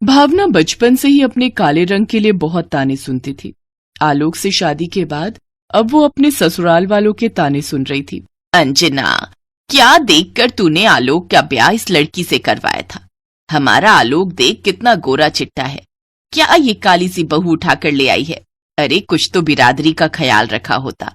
भावना बचपन से ही अपने काले रंग के लिए बहुत ताने सुनती थी। आलोक से शादी के बाद अब वो अपने ससुराल वालों के ताने सुन रही थी। अंजना, क्या देखकर तूने आलोक का ब्याह इस लड़की से करवाया था? हमारा आलोक देख कितना गोरा चिट्टा है, क्या ये काली सी बहू उठाकर ले आई है? अरे कुछ तो बिरादरी का ख्याल रखा होता।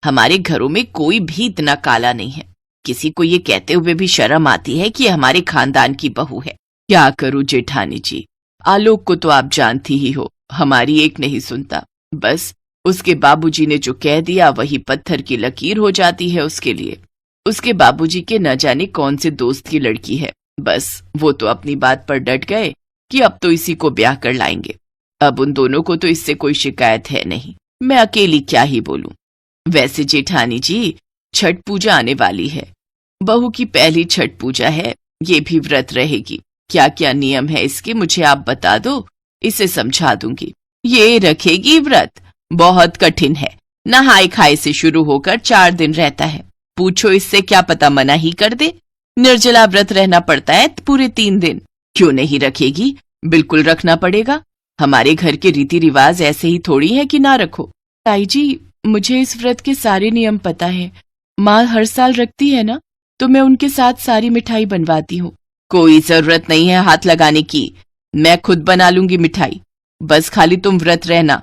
हमारे घरों में कोई भी इतना काला नहीं है। किसी को ये कहते हुए भी शर्म आती है कि हमारे खानदान की बहू है। क्या करूं जेठानी जी, आलोक को तो आप जानती ही हो, हमारी एक नहीं सुनता। बस उसके बाबूजी ने जो कह दिया वही पत्थर की लकीर हो जाती है उसके लिए। उसके बाबूजी के न जाने कौन से दोस्त की लड़की है, बस वो तो अपनी बात पर डट गए कि अब तो इसी को ब्याह कर लाएंगे। अब उन दोनों को तो इससे कोई शिकायत है नहीं, मैं अकेली क्या ही बोलूं। वैसे जेठानी जी, छठ पूजा आने वाली है, बहू की पहली छठ पूजा है, ये भी व्रत रहेगी। क्या क्या नियम है इसके मुझे आप बता दो, इसे समझा दूंगी। ये रखेगी व्रत? बहुत कठिन है, नहाए खाए से शुरू होकर 4 दिन रहता है। पूछो इससे, क्या पता मना ही कर दे। निर्जला व्रत रहना पड़ता है पूरे 3 दिन। क्यों नहीं रखेगी, बिल्कुल रखना पड़ेगा। हमारे घर के रीति रिवाज ऐसे ही थोड़ी है कि ना रखो। ताई जी, मुझे इस व्रत के सारे नियम पता है, माँ हर साल रखती है ना, तो मैं उनके साथ सारी मिठाई बनवाती हूँ। कोई जरूरत नहीं है हाथ लगाने की, मैं खुद बना लूंगी मिठाई। बस खाली तुम व्रत रहना,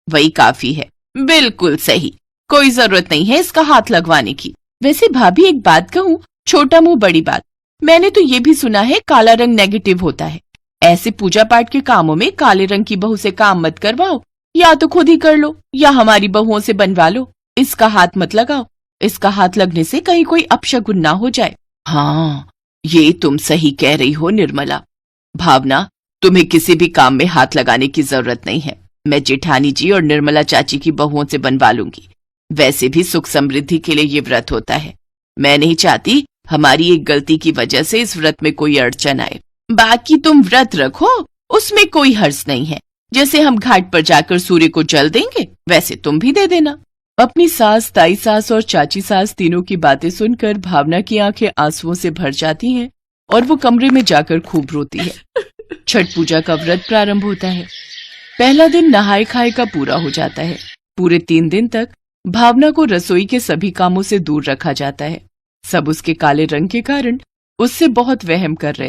वही काफी है। बिल्कुल सही, कोई जरूरत नहीं है इसका हाथ लगवाने की। वैसे भाभी एक बात कहूँ, छोटा मुंह बड़ी बात, मैंने तो ये भी सुना है काला रंग नेगेटिव होता है। ऐसे पूजा पाठ के कामों में काले रंग की बहू से काम मत करवाओ, या तो खुद ही कर लो या हमारी बहुओं से बनवा लो। इसका हाथ मत लगाओ, इसका हाथ लगने से कहीं कोई अपशगुन ना हो जाए। हाँ, ये तुम सही कह रही हो निर्मला। भावना, तुम्हें किसी भी काम में हाथ लगाने की जरूरत नहीं है, मैं जेठानी जी और निर्मला चाची की बहुओं से बनवा लूंगी। वैसे भी सुख समृद्धि के लिए ये व्रत होता है। मैं नहीं चाहती हमारी एक गलती की वजह से इस व्रत में कोई अड़चन आए। बाकी तुम व्रत रखो, उसमें कोई हर्ज नहीं है। जैसे हम घाट पर जाकर सूर्य को जल देंगे, वैसे तुम भी दे देना। अपनी सास, ताई सास और चाची सास तीनों की बातें सुनकर भावना की आंखें आंसुओं से भर जाती हैं और वो कमरे में जाकर खूब रोती है। छठ पूजा का व्रत प्रारंभ होता है। पहला दिन नहाए खाए का पूरा हो जाता है। पूरे 3 दिन तक भावना को रसोई के सभी कामों से दूर रखा जाता है। सब उसके काले रंग के कारण उससे बहुत वहम कर रहे थे।